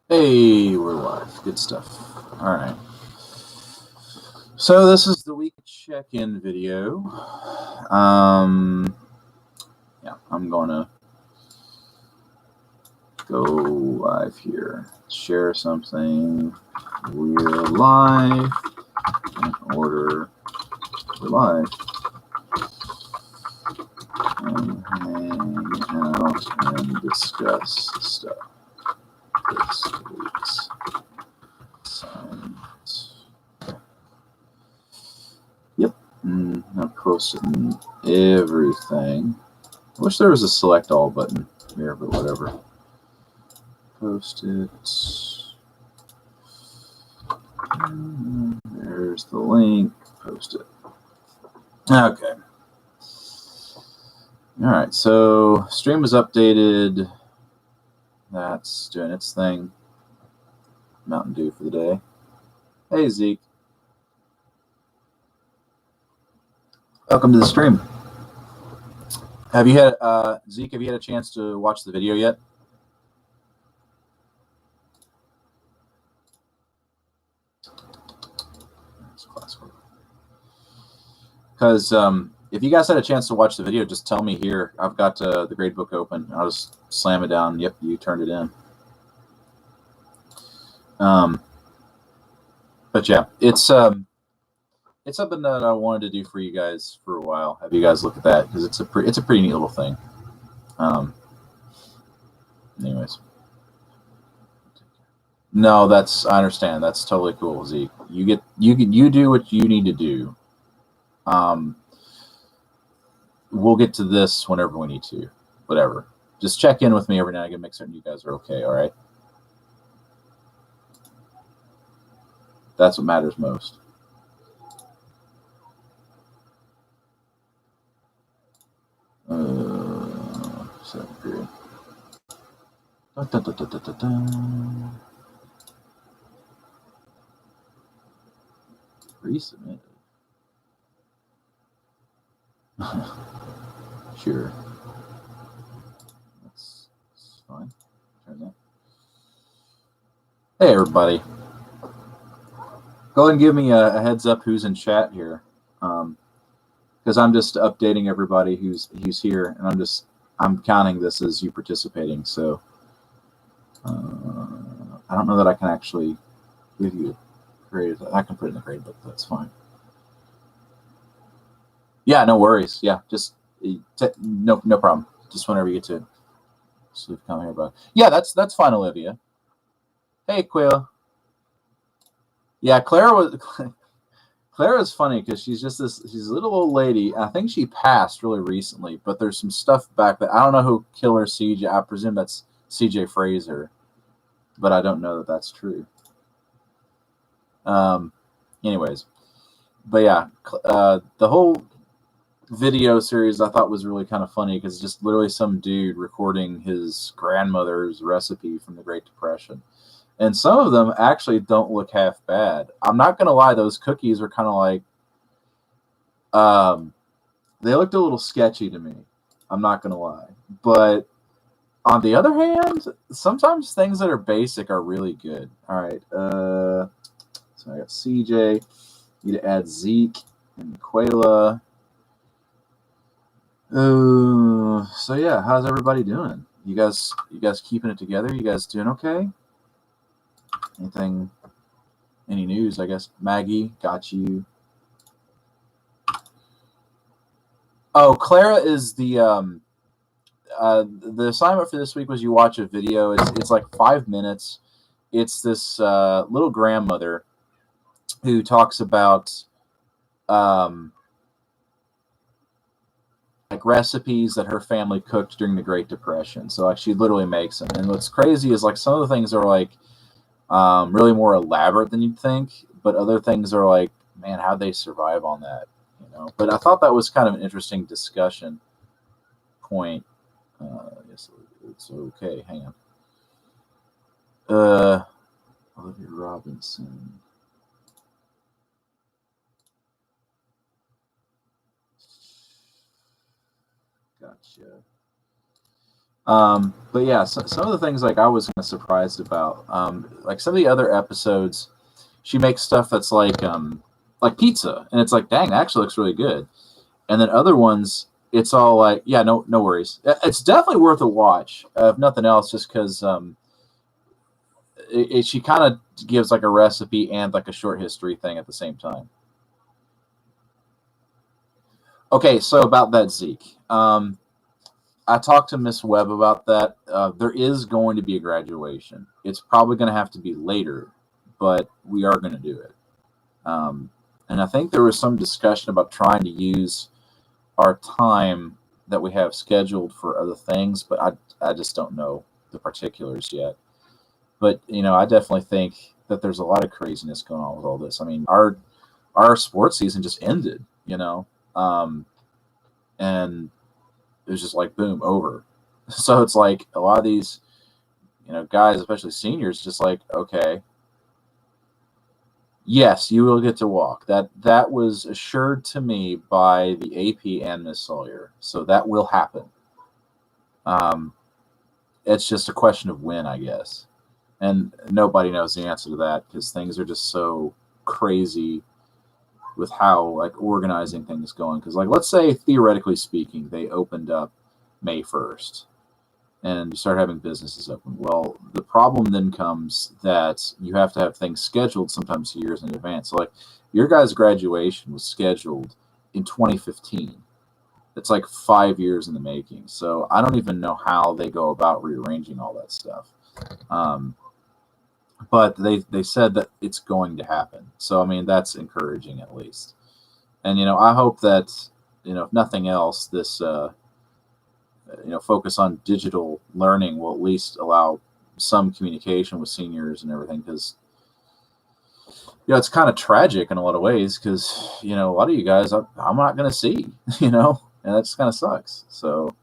Hey, we're live. Good stuff. All right. So this is the weekly check-in video. Yeah, I'm gonna go live here. Share something. We're live. In order, we're live. And hang out and discuss stuff. This week's assignment. Yep, I'm posting everything. I wish there was a select all button here, but whatever. Post it. There's the link. Post it. Okay. All right, so stream was updated. That's doing its thing. Mountain Dew for the day. Hey, Zeke. Welcome to the stream. Have you had, Zeke, have you had a chance to watch the video yet? That's classwork. Because if you guys had a chance to watch the video, just tell me here. I've got the gradebook open. I'll just slam it down. Yep, you turned it in. But yeah, it's something that I wanted to do for you guys for a while. Have you guys look at that, because it's a pretty neat little thing. Anyways, no, I understand. That's totally cool, Zeke. You do what you need to do. We'll get to this whenever we need to. Whatever. Just check in with me every now and again, make certain you guys are okay. All right. That's what matters most. Second period. Resubmitted. Sure. That's fine. Turn that. Hey, everybody. Go ahead and give me a heads up who's in chat here. Because I'm just updating everybody who's here, and I'm counting this as you participating. So I don't know that I can actually give you a grade. I can put it in the grade book. That's fine. Yeah, no worries. Yeah, just no problem. Just whenever you get to come here, but yeah, that's fine, Olivia. Hey, Quill. Yeah, Clara's funny because she's just she's a little old lady. I think she passed really recently, but there's some stuff back that I don't know who Killer CJ. I presume that's CJ Fraser, but I don't know that that's true. Anyways, but yeah, the whole video series I thought was really kind of funny because just literally some dude recording his grandmother's recipe from the Great Depression. And some of them actually don't look half bad. I'm not going to lie, those cookies are kind of like, they looked a little sketchy to me. I'm not going to lie. But on the other hand, sometimes things that are basic are really good. All right. So I got CJ. Need to add Zeke and Quayla. So yeah, how's everybody doing? You guys keeping it together? You guys doing okay? Any news? I guess Maggie got you. Oh, Clara is the assignment for this week was you watch a video. It's like 5 minutes. It's this little grandmother who talks about like recipes that her family cooked during the Great Depression. So like she literally makes them. And what's crazy is like some of the things are like really more elaborate than you'd think, but other things are like, man, how'd they survive on that? You know. But I thought that was kind of an interesting discussion point. Yes, it's okay. Hang on. Olivia Robinson. Gotcha. But yeah, some of the things like I was kind of surprised about, like some of the other episodes, she makes stuff that's like pizza, and it's like, dang, that actually looks really good. And then other ones, it's all like, yeah, no worries. It's definitely worth a watch, if nothing else, just because she kind of gives like a recipe and like a short history thing at the same time. Okay, so about that, Zeke. I talked to Miss Webb about that. There is going to be a graduation. It's probably going to have to be later, but we are going to do it. Um, and I think there was some discussion about trying to use our time that we have scheduled for other things, but I just don't know the particulars yet. But I definitely think that there's a lot of craziness going on with all this. I mean, our sports season just ended, um, and it was just like boom, over. So it's like a lot of these, guys, especially seniors, just like, okay, yes, you will get to walk. That was assured to me by the AP and Miss Sawyer, so that will happen. Um, it's just a question of when, I guess, and nobody knows the answer to that because things are just so crazy with how like organizing things going. Because like, let's say theoretically speaking, they opened up May 1st and you start having businesses open. Well, the problem then comes that you have to have things scheduled sometimes years in advance. So like your guys' graduation was scheduled in 2015. It's like 5 years in the making. So I don't even know how they go about rearranging all that stuff. Um, but they said that it's going to happen. So I mean that's encouraging at least. And I hope that if nothing else, this focus on digital learning will at least allow some communication with seniors and everything because it's kind of tragic in a lot of ways because a lot of you guys I'm not going to see and that just kind of sucks. So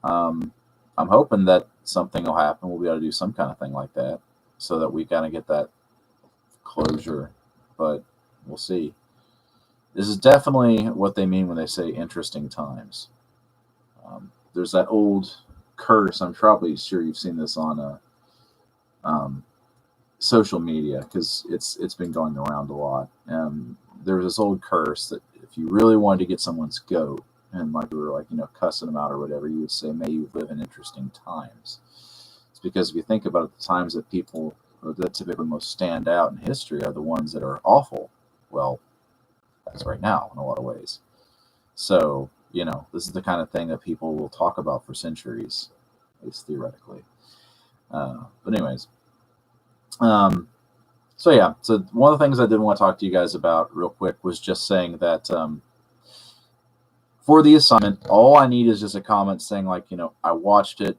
um, I'm hoping that something will happen. We'll be able to do some kind of thing like that so that we kind of get that closure, but we'll see. This is definitely what they mean when they say interesting times. There's that old curse. I'm probably sure you've seen this on um, social media because it's been going around a lot. There's this old curse that if you really wanted to get someone's goat and like we were like cussing them out or whatever, you would say, "May you live in interesting times." It's because if you think about it, the times that people or that typically most stand out in history are the ones that are awful. Well, that's right now in a lot of ways. So this is the kind of thing that people will talk about for centuries, at least theoretically. But anyways, um, so yeah. So one of the things I did want to talk to you guys about real quick was just saying that for the assignment, all I need is just a comment saying like, I watched it.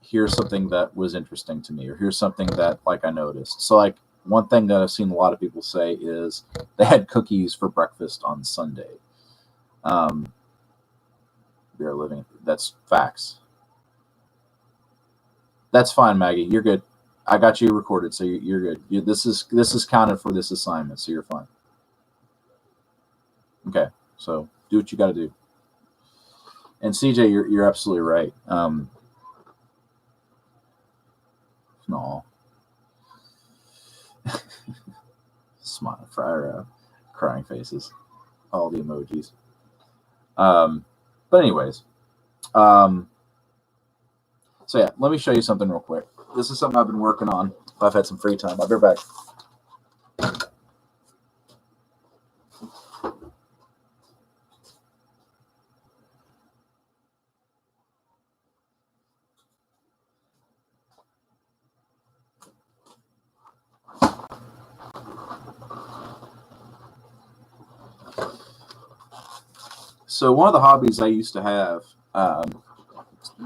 Here's something that was interesting to me, or here's something that like I noticed. So like one thing that I've seen a lot of people say is they had cookies for breakfast on Sunday. We are living. That's facts. That's fine, Maggie. You're good. I got you recorded, so you're good. This is counted for this assignment, so you're fine. Okay, so do what you got to do. And CJ, you're absolutely right. No, smile, fire, crying faces, all the emojis. But anyways, um, so yeah, let me show you something real quick. This is something I've been working on. I've had some free time. I'll be right back. So one of the hobbies I used to have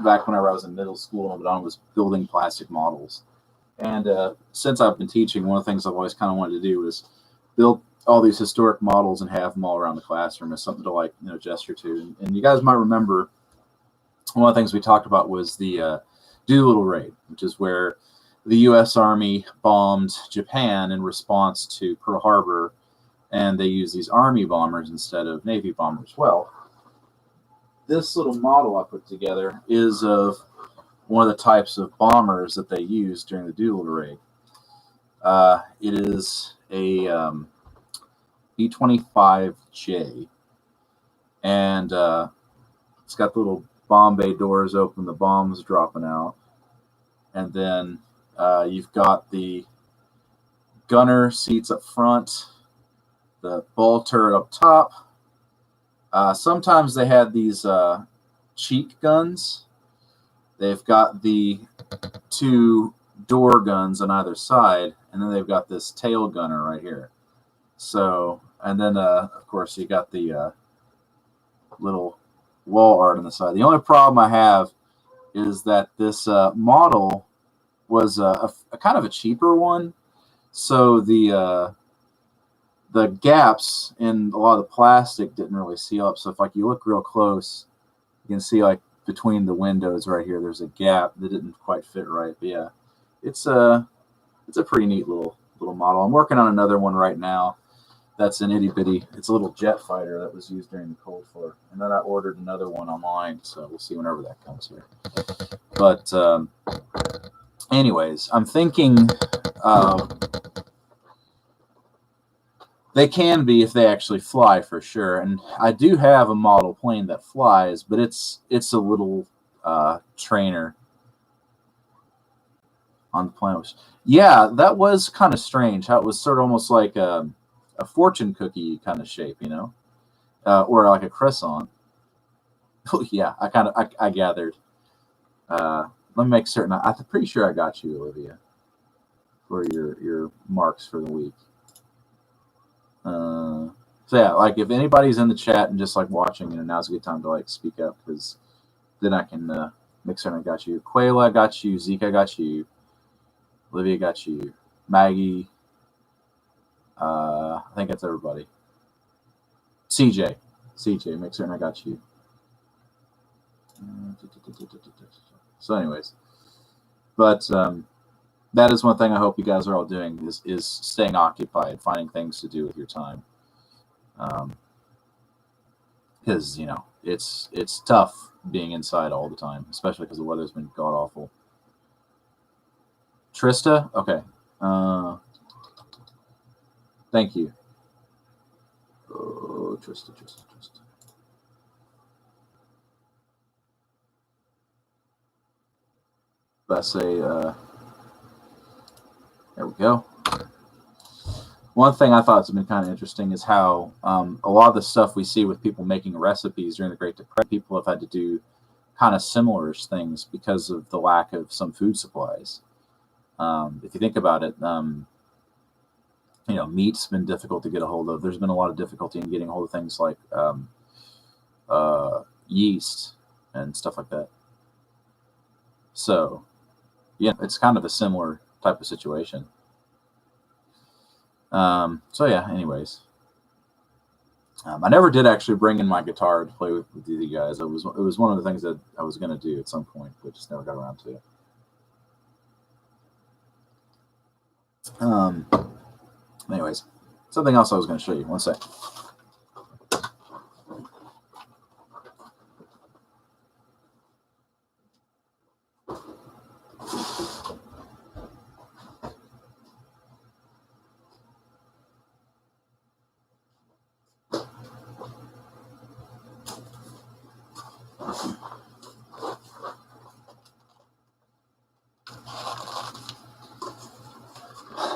back whenever I was in middle school and on was building plastic models. And since I've been teaching, one of the things I've always kind of wanted to do is build all these historic models and have them all around the classroom as something to like gesture to. And you guys might remember one of the things we talked about was the Doolittle raid, which is where the U.S. Army bombed Japan in response to Pearl Harbor, and they used these Army bombers instead of Navy bombers. Well, this little model I put together is of one of the types of bombers that they use during the Doolittle raid. It is a B-25J, and it's got the little bomb bay doors open, the bombs dropping out, and then you've got the gunner seats up front, the ball turret up top. Sometimes they had these cheek guns. They've got the 2 door guns on either side, and then they've got this tail gunner right here. So, and then of course you got the little wall art on the side. The only problem I have is that this model was a kind of a cheaper one, so the gaps in a lot of the plastic didn't really seal up. So if like you look real close, you can see like between the windows right here, there's a gap that didn't quite fit right. But yeah, it's a pretty neat little model. I'm working on another one right now. That's an itty bitty. It's a little jet fighter that was used during the Cold War, and then I ordered another one online. So we'll see whenever that comes here. But anyways, I'm thinking they can be if they actually fly for sure. And I do have a model plane that flies, but it's a little trainer on the plane. Yeah, that was kind of strange. How it was sort of almost like a fortune cookie kind of shape, you know, or like a croissant. Yeah, I gathered. Let me make certain. I'm pretty sure I got you, Olivia, for your marks for the week. So yeah, like if anybody's in the chat and just like watching, now's a good time to like speak up, because then I can make certain I got you. Quayla, I got you. Zeke, I got you. Olivia, got you. Maggie, I think that's everybody. CJ, make certain I got you. So anyways, but that is one thing I hope you guys are all doing is staying occupied, finding things to do with your time. Because it's tough being inside all the time, especially because the weather's been god awful. Trista, okay. Thank you. Oh, Trista. Let's say, there we go. One thing I thought has been kind of interesting is how a lot of the stuff we see with people making recipes during the Great Depression, people have had to do kind of similar things because of the lack of some food supplies. If you think about it, meat's been difficult to get a hold of. There's been a lot of difficulty in getting a hold of things like yeast and stuff like that. So, yeah, it's kind of a similar type of situation. So yeah, anyways, I never did actually bring in my guitar to play with you guys. It was one of the things that I was going to do at some point, but just never got around to it. Anyways, something else I was going to show you. One sec.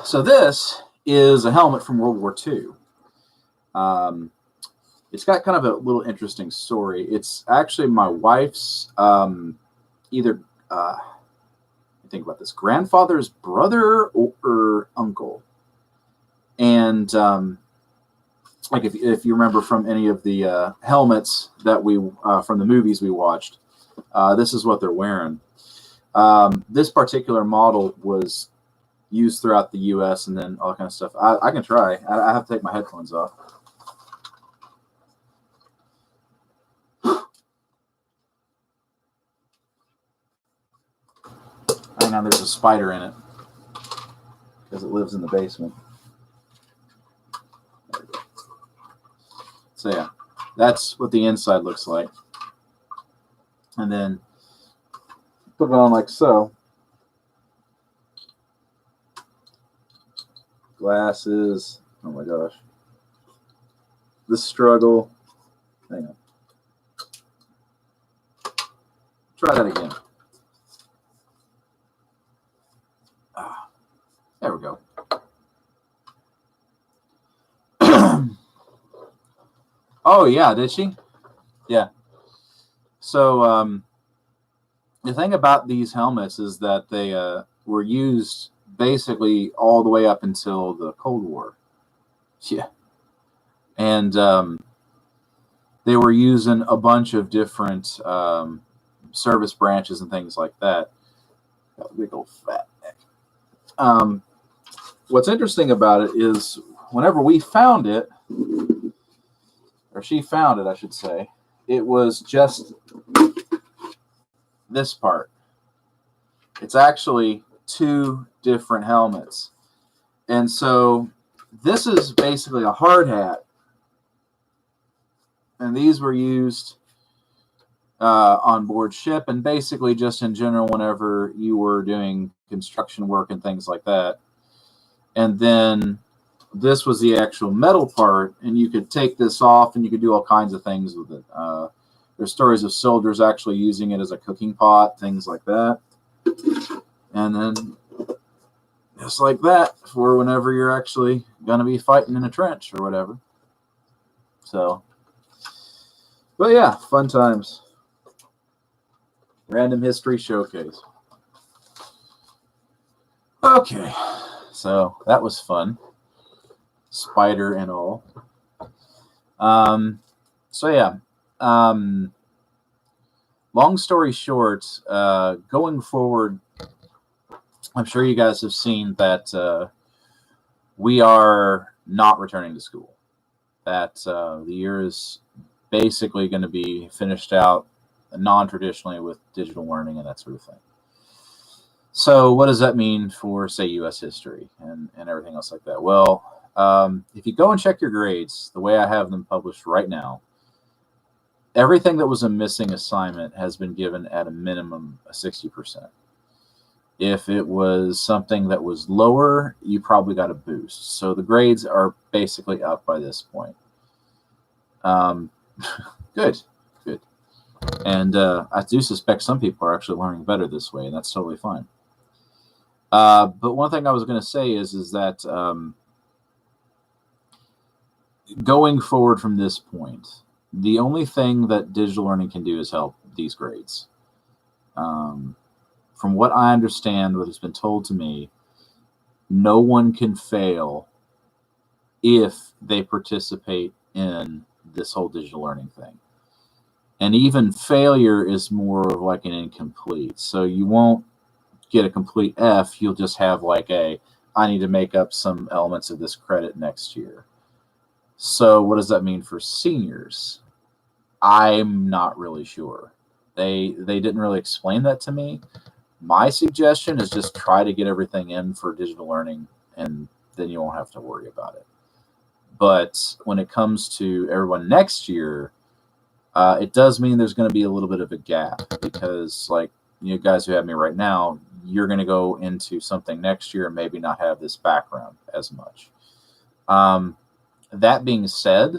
So this is a helmet from World War II. It's got kind of a little interesting story. It's actually my wife's think about this, grandfather's brother or uncle. And like if you remember from any of the helmets that we from the movies we watched, this is what they're wearing. This particular model was used throughout the U.S. and then all that kind of stuff. I can try. I have to take my headphones off. Right now there's a spider in it because it lives in the basement. So yeah, that's what the inside looks like. And then Put it on like so. Glasses. Oh my gosh. The struggle. Hang on. Try that again. There we go. Oh, yeah, did she? Yeah. So the thing about these helmets is that they were used basically all the way up until the Cold War. Yeah. And they were using a bunch of different service branches and things like that. Got a big old fat neck. What's interesting about it is whenever we found it, or she found it, I should say, it was just this part. It's actually two different helmets. And so this is basically a hard hat. And these were used on board ship and basically just in general whenever you were doing construction work and things like that. And then this was the actual metal part, and you could take this off and you could do all kinds of things with it. There's stories of soldiers actually using it as a cooking pot, things like that. And then just like that for whenever you're actually going to be fighting in a trench or whatever. So, but yeah, fun times. Random history showcase. Okay, so that was fun. Spider and all. So yeah. Long story short, going forward, I'm sure you guys have seen that we are not returning to school. That the year is basically going to be finished out non-traditionally with digital learning and that sort of thing. So what does that mean for, say, U.S. history and everything else like that? Well, if you go and check your grades, the way I have them published right now, everything that was a missing assignment has been given at a minimum of 60%. If it was something that was lower, you probably got a boost. So the grades are basically up by this point. Good. And I do suspect some people are actually learning better this way, and that's totally fine. But one thing I was going to say is that going forward from this point, the only thing that digital learning can do is help these grades. From what I understand, what has been told to me, no one can fail if they participate in this whole digital learning thing. And even failure is more of like an incomplete. So you won't get a complete F. You'll just have like I need to make up some elements of this credit next year. So what does that mean for seniors? I'm not really sure. They didn't really explain that to me. My suggestion is just try to get everything in for digital learning, and then you won't have to worry about it. But when it comes to everyone next year, it does mean there's going to be a little bit of a gap because, like, you guys who have me right now, you're going to go into something next year and maybe not have this background as much. That being said,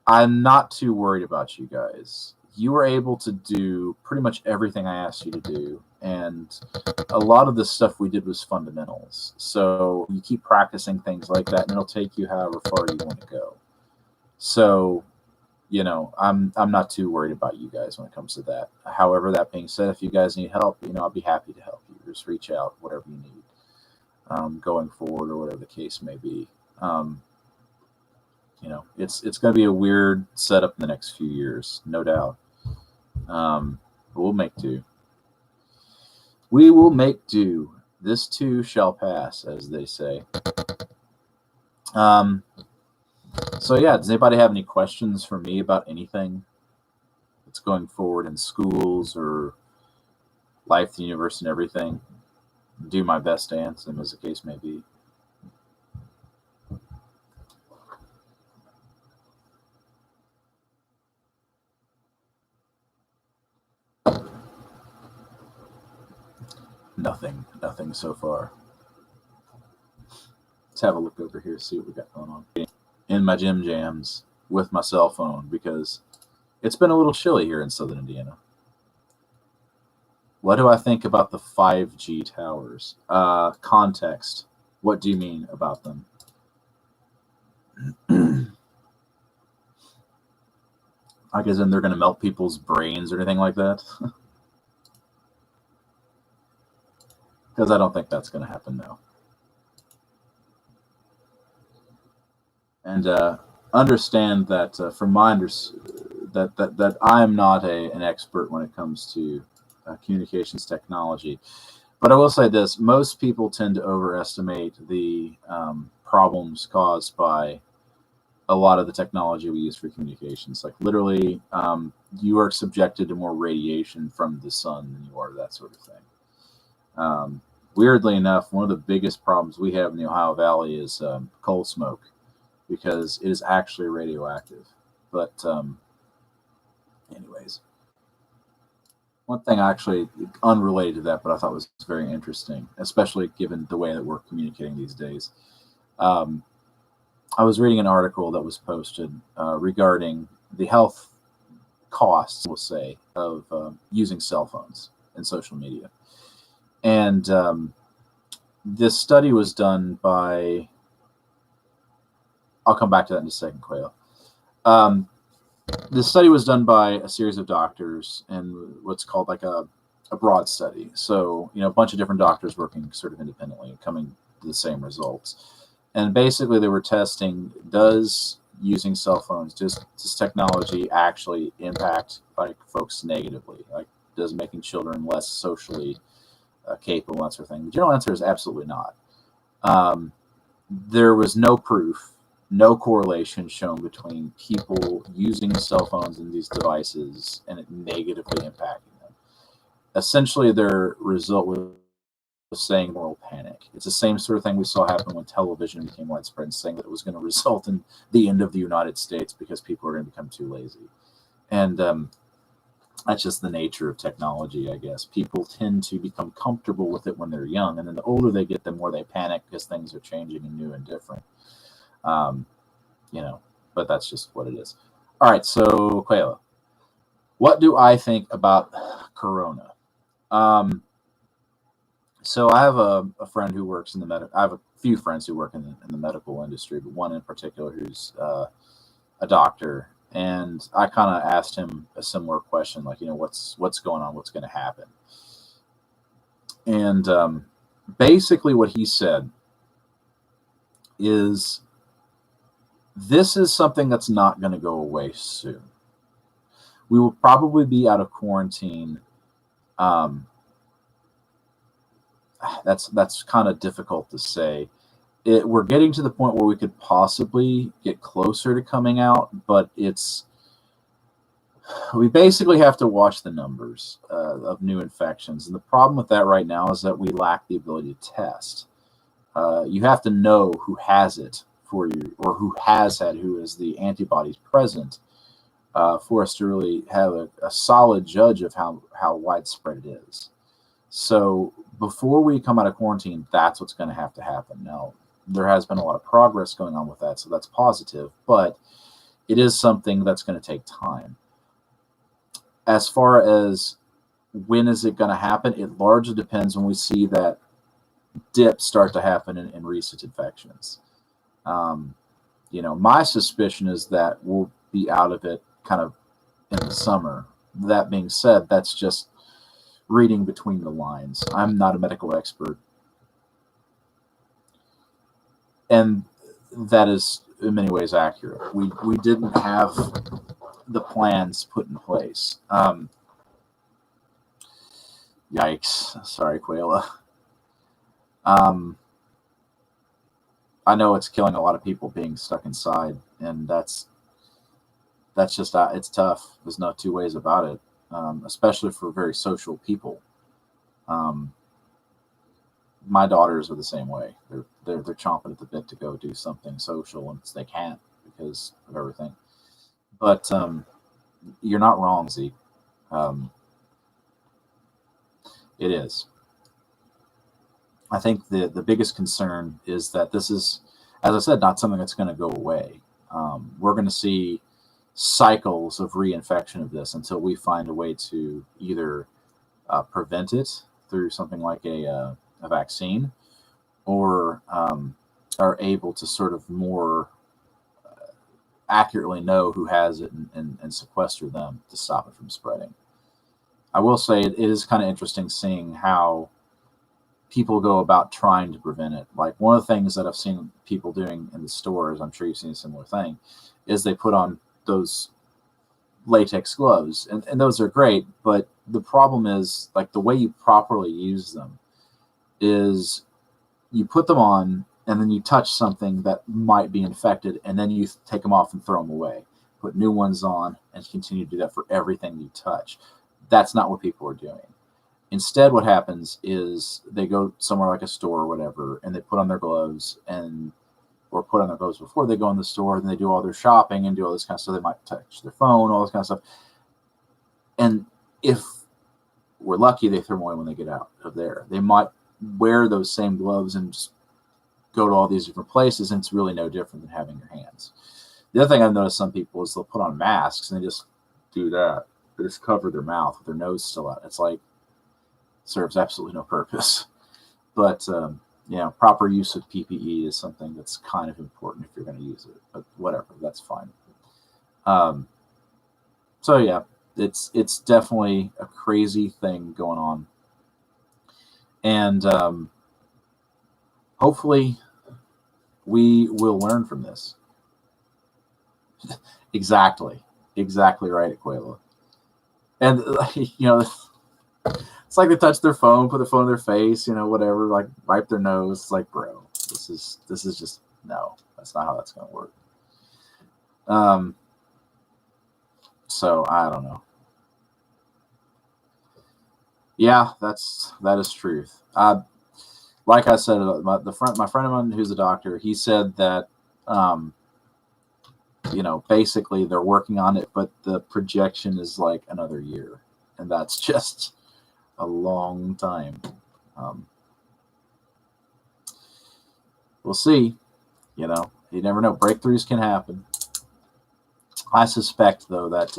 I'm not too worried about you guys. You were able to do pretty much everything I asked you to do, and a lot of the stuff we did was fundamentals. So you keep practicing things like that, and it'll take you however far you want to go. So, you know, I'm not too worried about you guys when it comes to that. However, that being said, if you guys need help, you know, I'll be happy to help you. Just reach out, whatever you need, going forward or whatever the case may be. You know, it's going to be a weird setup in the next few years, no doubt. But we'll make do. We will make do. This too shall pass, as they say. So yeah, does anybody have any questions for me about anything that's going forward in schools or life, the universe, and everything? Do my best to answer them, as the case may be. Nothing so far. Let's have a look over here, see what we got going on. In my gym jams with my cell phone because it's been a little chilly here in southern Indiana. What do I think about the 5G towers? Context. What do you mean about them? I guess then they're going to melt people's brains or anything like that? Because I don't think that's going to happen now. And understand that from my that I am not an expert when it comes to communications technology. But I will say this: most people tend to overestimate the problems caused by a lot of the technology we use for communications. Like literally, you are subjected to more radiation from the sun than you are that sort of thing. Weirdly enough, one of the biggest problems we have in the Ohio Valley is coal smoke because it is actually radioactive. But anyways, one thing actually unrelated to that, but I thought was very interesting, especially given the way that we're communicating these days. I was reading an article that was posted regarding the health costs, we'll say, of using cell phones and social media. And this study was done by, I'll come back to that in a second, Quail. This study was done by a series of doctors and what's called like a broad study. So, a bunch of different doctors working sort of independently and coming to the same results. And basically they were testing, does using cell phones, does technology actually impact like folks negatively? Like does making children less socially capable, that sort of thing? The general answer is absolutely not. There was no proof, no correlation shown between people using cell phones and these devices and it negatively impacting them. Essentially, their result was saying moral panic. It's the same sort of thing we saw happen when television became widespread, and saying that it was going to result in the end of the United States because people are going to become too lazy. And that's just the nature of technology, I guess. People tend to become comfortable with it when they're young, and then the older they get, the more they panic because things are changing and new and different. But that's just what it is. All right, so Quayla, what do I think about Corona? So I have a friend who works in the medical. I have a few friends who work in the medical industry, but one in particular who's a doctor. And I kind of asked him a similar question, like, what's going on, what's going to happen. And basically, what he said is, this is something that's not going to go away soon. We will probably be out of quarantine. That's kind of difficult to say. We're getting to the point where we could possibly get closer to coming out, but we basically have to watch the numbers of new infections. And the problem with that right now is that we lack the ability to test. You have to know who has it for you, or who has had, who is the antibodies present, for us to really have a solid judge of how widespread it is. So before we come out of quarantine, that's what's going to have to happen. Now, there has been a lot of progress going on with that, so that's positive, but it is something that's going to take time. As far as when is it going to happen, it largely depends when we see that dip start to happen in recent infections. My suspicion is that we'll be out of it kind of in the summer. That being said, that's just reading between the lines. I'm not a medical expert. And that is in many ways accurate. We didn't have the plans put in place. Yikes. Sorry, Quayla. I know it's killing a lot of people being stuck inside, and that's just it's tough. There's no two ways about it, especially for very social people. My daughters are the same way. They're chomping at the bit to go do something social, and they can't because of everything. But you're not wrong, Zeke. It is. I think the biggest concern is that this is, as I said, not something that's going to go away. We're going to see cycles of reinfection of this until we find a way to either prevent it through something like a vaccine, or are able to sort of more accurately know who has it and sequester them to stop it from spreading. I will say it is kind of interesting seeing how people go about trying to prevent it. Like one of the things that I've seen people doing in the stores, I'm sure you've seen a similar thing, is they put on those latex gloves, and those are great, but the problem is like the way you properly use them is you put them on and then you touch something that might be infected and then you take them off and throw them away, put new ones on, and continue to do that for everything you touch. That's not what people are doing. Instead, what happens is they go somewhere like a store or whatever, and they put on their gloves or put on their gloves before they go in the store, then they do all their shopping and do all this kind of stuff. They might touch their phone, all this kind of stuff. And if we're lucky, they throw them away when they get out of there. They might wear those same gloves and just go to all these different places, and it's really no different than having your hands. The other thing I've noticed some people is they'll put on masks and they just do that. They just cover their mouth with their nose still out. It's like, serves absolutely no purpose. But proper use of PPE is something that's kind of important if you're going to use it. But whatever, that's fine. So yeah, it's definitely a crazy thing going on, and hopefully we will learn from this. Exactly right, Aquila. And it's like they touch their phone, put their phone in their face, whatever, like wipe their nose. It's like, bro, this is just, no, that's not how that's going to work. So I don't know. Yeah, that is truth. Like I said, my friend of mine who's a doctor, he said that, basically they're working on it, but the projection is like another year, and that's just a long time. We'll see. You never know. Breakthroughs can happen. I suspect, though, that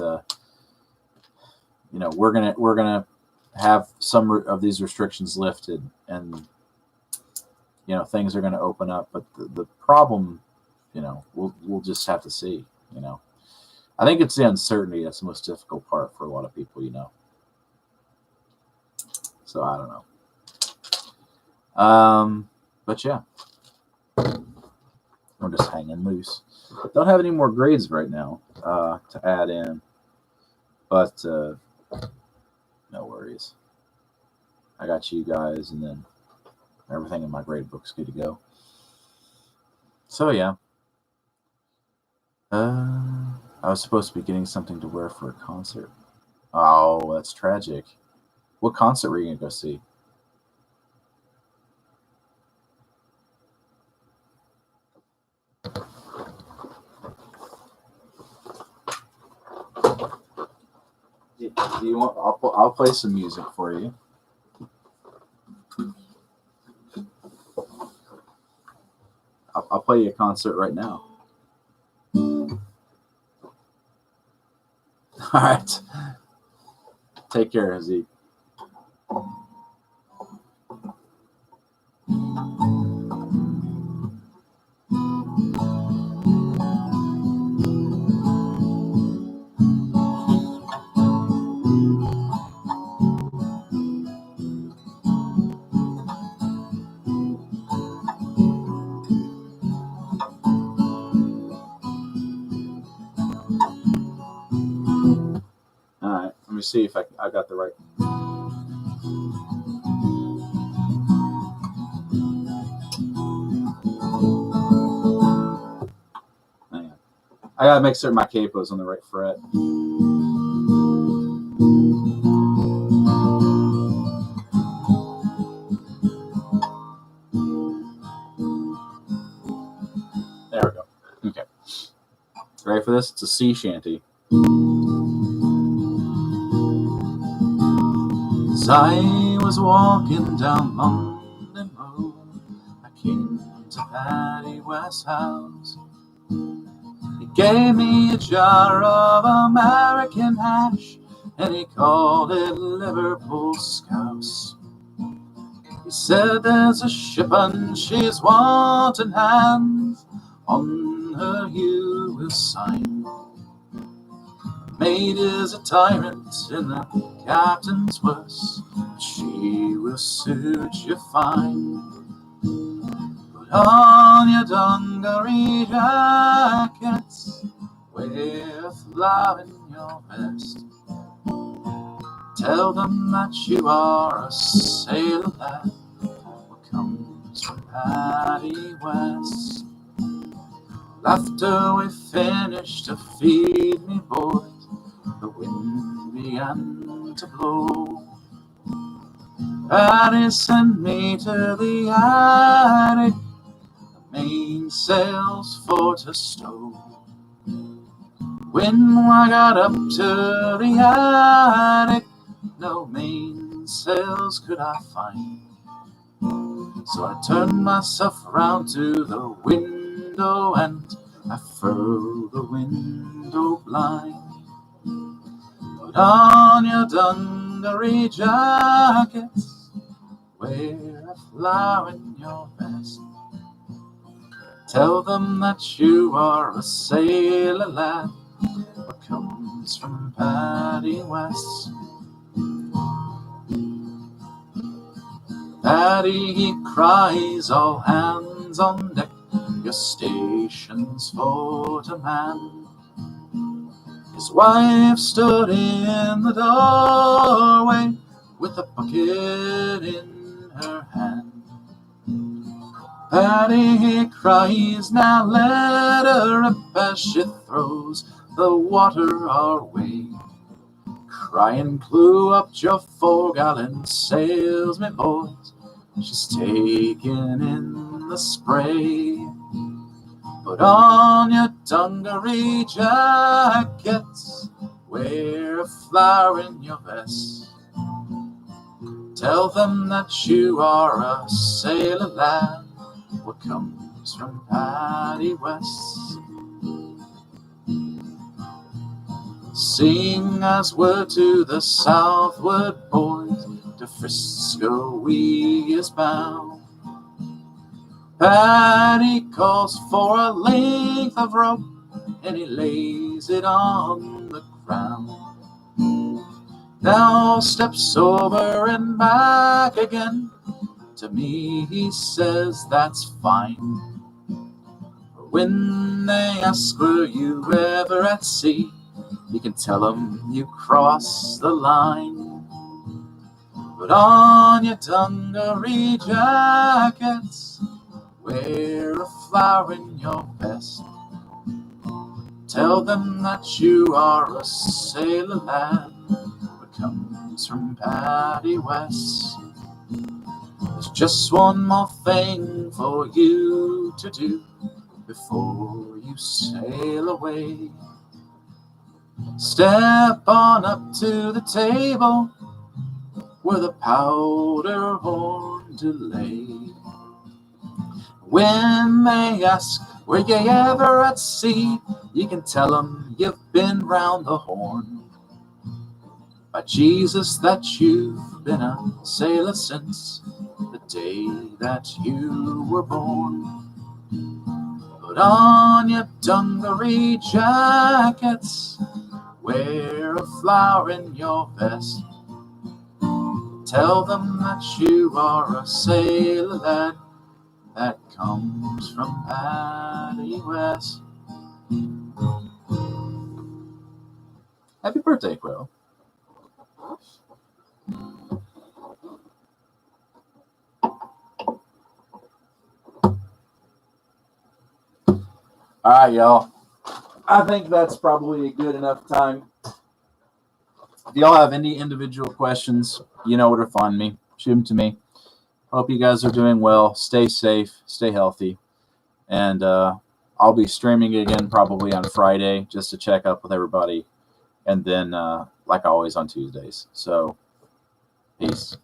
we're gonna have some of these restrictions lifted, and things are gonna open up. But the problem, we'll just have to see. I think it's the uncertainty that's the most difficult part for a lot of people. So I don't know. But yeah, I'm just hanging loose. Don't have any more grades right now to add in, but no worries. I got you guys, and then everything in my grade book's good to go. So yeah, I was supposed to be getting something to wear for a concert. Oh, that's tragic. What concert were you gonna go see? Do you want? I'll play some music for you. I'll play you a concert right now. All right. Take care, Zeke. All right. Let me see if I got the right. Hang on. I gotta make certain my capo's on the right fret. There we go. Okay. Ready for this? It's a sea shanty. As I was walking down London Road, came to Patty West's house. He gave me a jar of American hash, and he called it Liverpool Scouse. He said there's a ship and she's wanting hands, on her you will sign. Mate is a tyrant and the captain's worse, but she will suit you fine. Put on your dungaree jackets, wear a flower in your vest. Tell them that you are a sailor lad, what comes from Patty West. After we finished to feed me, boys, the wind began to blow. Patty sent me to the attic, the mainsails for to stow. When I got up to the attic, no mainsails could I find. So I turned myself round to the window and I furled the window blind. Put on your dungaree jackets, wear a flower in your vest. Tell them that you are a sailor lad, what comes from Patty West. Patty, he cries, all hands on deck, your station's for to man. His wife stood in the doorway with a bucket in her hand. Patty, he cries, now let her rip as she throws the water our way. Crying, clew up your 4-gallon sails, me boys, she's taken in the spray. Put on your dungaree jackets, wear a flower in your vest. Tell them that you are a sailor lad, what comes from Patty West. Sing as we're to the southward, boys, to Frisco we is bound. Patty calls for a length of rope, and he lays it on the ground. Now steps over and back again. To me he says that's fine. But when they ask were you ever at sea, you can tell them you crossed the line. Put on your dungaree jackets, wear a flower in your vest. Tell them that you are a sailor lad, what comes from Patty West. There's just one more thing for you to do before you sail away. Step on up to the table where the powder horn to lay. When they ask, were you ever at sea, you can tell them you've been round the horn. By Jesus, that you've been a sailor since the day that you were born. Put on your dungaree jackets, wear a flower in your vest. Tell them that you are a sailor lad, that comes from Patty West. Happy birthday, Quill. All right, y'all. I think that's probably a good enough time. If y'all have any individual questions, you know where to find me. Shoot them to me. Hope you guys are doing well. Stay safe. Stay healthy. And I'll be streaming again probably on Friday just to check up with everybody. And then, like always, on Tuesdays. So, peace.